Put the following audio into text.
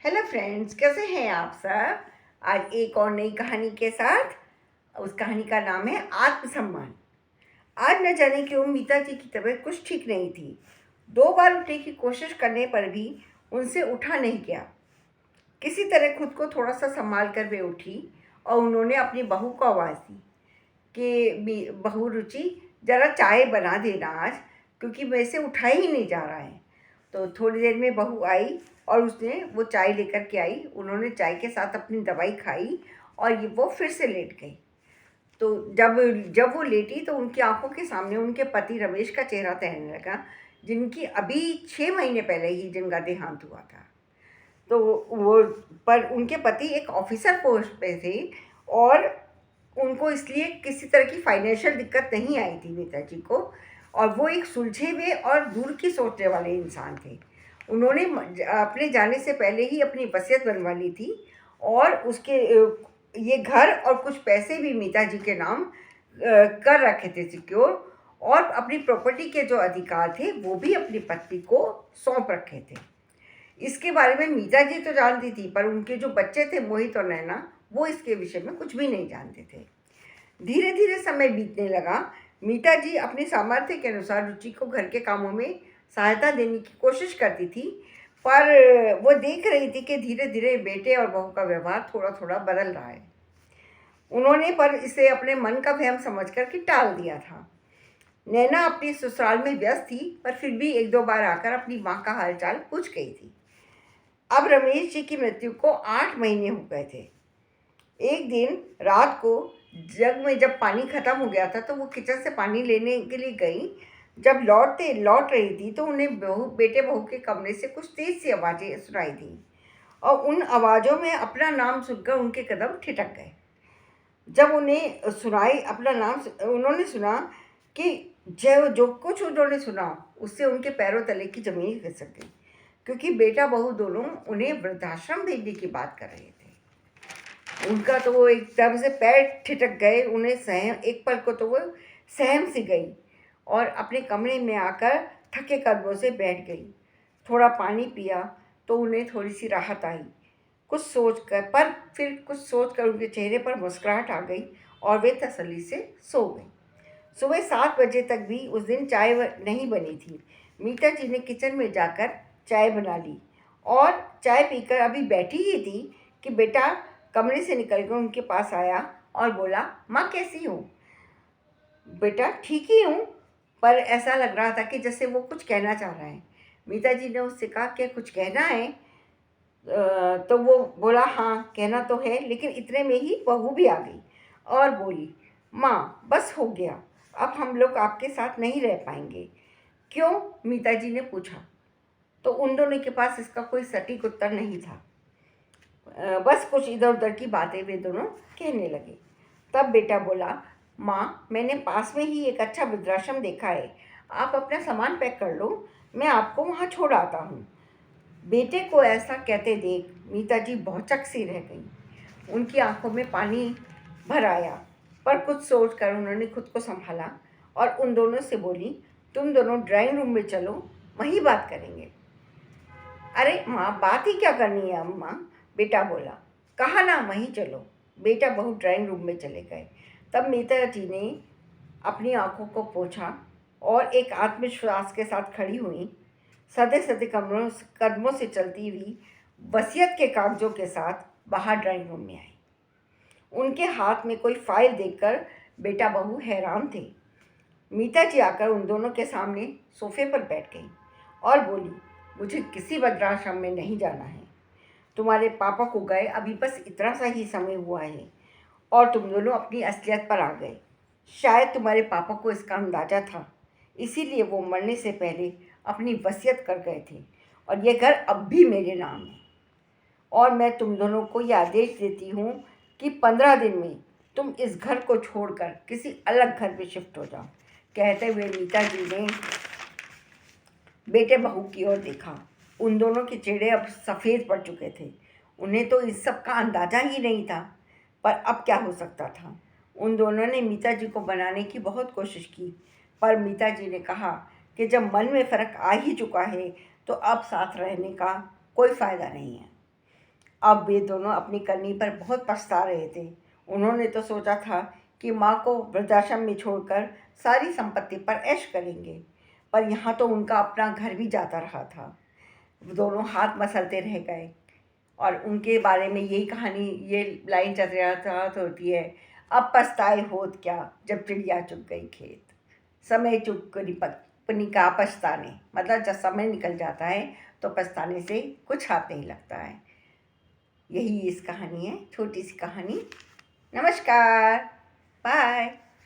Hello friends, कैसे हैं आप सब। आज एक और नई कहानी के साथ। उस कहानी का नाम है आत्मसम्मान। आज न जाने क्यों मीता जी की तबीयत कुछ ठीक नहीं थी। 2 बार उठने की कोशिश करने पर भी उनसे उठा नहीं गया। किसी तरह खुद को थोड़ा सा संभाल कर वे उठी और उन्होंने अपनी बहू को आवाज़ दी कि बहू रुचि, ज़रा चाय बना देना आज, क्योंकि मेरे से उठा ही नहीं जा रहा है। तो थोड़ी देर में बहू आई और उसने वो चाय लेकर के आई। उन्होंने चाय के साथ अपनी दवाई खाई और ये वो फिर से लेट गई। तो जब जब वो लेटी तो उनकी आंखों के सामने उनके पति रमेश का चेहरा तैरने लगा, जिनकी अभी 6 महीने पहले ही जिनका देहांत हुआ था। तो वो पर उनके पति एक ऑफिसर पोस्ट पे थे और उनको इसलिए किसी तरह की फाइनेंशियल दिक्कत नहीं आई थी मीता जी को। और वो एक सुलझे हुए और दूर की सोचने वाले इंसान थे। उन्होंने अपने जाने से पहले ही अपनी वसीयत बनवा ली थी और उसके ये घर और कुछ पैसे भी मीता जी के नाम कर रखे थे सिक्योर। और अपनी प्रॉपर्टी के जो अधिकार थे वो भी अपनी पत्नी को सौंप रखे थे। इसके बारे में मीता जी तो जानती थी, पर उनके जो बच्चे थे मोहित और नैना, वो इसके विषय में कुछ भी नहीं जानते थे। धीरे धीरे समय बीतने लगा। मीता जी अपने सामर्थ्य के अनुसार रुचि को घर के कामों में सहायता देने की कोशिश करती थी, पर वो देख रही थी कि धीरे धीरे बेटे और बहू का व्यवहार थोड़ा थोड़ा बदल रहा है। उन्होंने पर इसे अपने मन का वहम समझकर के टाल दिया था। नैना अपनी ससुराल में व्यस्त थी, पर फिर भी 1-2 बार आकर अपनी माँ का हालचाल पूछ गई थी। अब रमेश जी की मृत्यु को 8 महीने हो गए थे। एक दिन रात को जग में जब पानी खत्म हो गया था तो वो किचन से पानी लेने के लिए गई। जब लौट रही थी तो उन्हें बेटे बहू के कमरे से कुछ तेज सी आवाज़ें सुनाई दी और उन आवाज़ों में अपना नाम सुनकर उनके कदम ठिठक गए। जब उन्हें सुनाई अपना नाम, उन्होंने सुना कि जो जो कुछ उन्होंने सुना उससे उनके पैरों तले की ज़मीन खिसक गई, क्योंकि बेटा बहू दोनों उन्हें वृद्धाश्रम भेजने की बात कर रहे थे। उनका तो वो एकदम से पैर ठिठक गए। उन्हें सहम एक पल को तो वो सहम सी गई और अपने कमरे में आकर थके कदमों से बैठ गई। थोड़ा पानी पिया तो उन्हें थोड़ी सी राहत आई। कुछ सोच कर उनके चेहरे पर मुस्कुराहट आ गई और वे तसल्ली से सो गई। सुबह 7 बजे तक भी उस दिन चाय नहीं बनी थी। मीता जी ने किचन में जाकर चाय बना ली और चाय पीकर अभी बैठी ही थी कि बेटा कमरे से निकलकर उनके पास आया और बोला, माँ कैसी हो। बेटा ठीक ही हूँ, पर ऐसा लग रहा था कि जैसे वो कुछ कहना चाह रहा है। मीता जी ने उससे कहा, क्या कुछ कहना है। तो वो बोला, हाँ कहना तो है। लेकिन इतने में ही बहू भी आ गई और बोली, माँ बस हो गया, अब हम लोग आपके साथ नहीं रह पाएंगे। क्यों, मीता जी ने पूछा। तो उन दोनों के पास इसका कोई सटीक उत्तर नहीं था। बस कुछ इधर उधर की बातें वे दोनों कहने लगे। तब बेटा बोला, माँ मैंने पास में ही एक अच्छा वृद्धाश्रम देखा है, आप अपना सामान पैक कर लो, मैं आपको वहाँ छोड़ आता हूँ। बेटे को ऐसा कहते देख मीता जी भौचक सी रह गई। उनकी आंखों में पानी भर आया, पर कुछ सोच कर उन्होंने खुद को संभाला और उन दोनों से बोली, तुम दोनों ड्राइंग रूम में चलो, वहीं बात करेंगे। अरे माँ बात ही क्या करनी है अम्मा, बेटा बोला। कहा ना वहीं चलो। बेटा बहू ड्राइंग रूम में चले गए। तब मीता जी ने अपनी आंखों को पोंछा और एक आत्मविश्वास के साथ खड़ी हुई। सदे सदे कदमों से चलती हुई वसीयत के कागजों के साथ बाहर ड्राइंग रूम में आई। उनके हाथ में कोई फाइल देखकर बेटा बहू हैरान थे। मीता जी आकर उन दोनों के सामने सोफे पर बैठ गई और बोली, मुझे किसी वृद्धाश्रम में नहीं जाना है। तुम्हारे पापा को गए अभी बस इतना सा ही समय हुआ है और तुम दोनों अपनी असलियत पर आ गए। शायद तुम्हारे पापा को इसका अंदाज़ा था, इसीलिए वो मरने से पहले अपनी वसीयत कर गए थे और ये घर अब भी मेरे नाम है। और मैं तुम दोनों को यह आदेश देती हूँ कि 15 दिन में तुम इस घर को छोड़कर किसी अलग घर पे शिफ्ट हो जाओ। कहते हुए मीता जी ने बेटे बहू की ओर देखा। उन दोनों के चेहरे अब सफ़ेद पड़ चुके थे। उन्हें तो इस सब का अंदाज़ा ही नहीं था, पर अब क्या हो सकता था। उन दोनों ने मीता जी को बनाने की बहुत कोशिश की, पर मीता जी ने कहा कि जब मन में फ़र्क आ ही चुका है तो अब साथ रहने का कोई फ़ायदा नहीं है। अब वे दोनों अपनी करनी पर बहुत पछता रहे थे। उन्होंने तो सोचा था कि माँ को वृद्धाश्रम में छोड़कर सारी संपत्ति पर ऐश करेंगे, पर यहाँ तो उनका अपना घर भी जाता रहा था। वो दोनों हाथ मसलते रह गए और उनके बारे में यही कहानी, ये लाइन चतुरार्थ होती है, अब पछताए होत क्या जब चिड़िया चुग गई खेत। समय चुग करी पनिका पछताने, मतलब जब समय निकल जाता है तो पछताने से कुछ हाथ नहीं लगता है। यही इस कहानी है, छोटी सी कहानी। नमस्कार, बाय।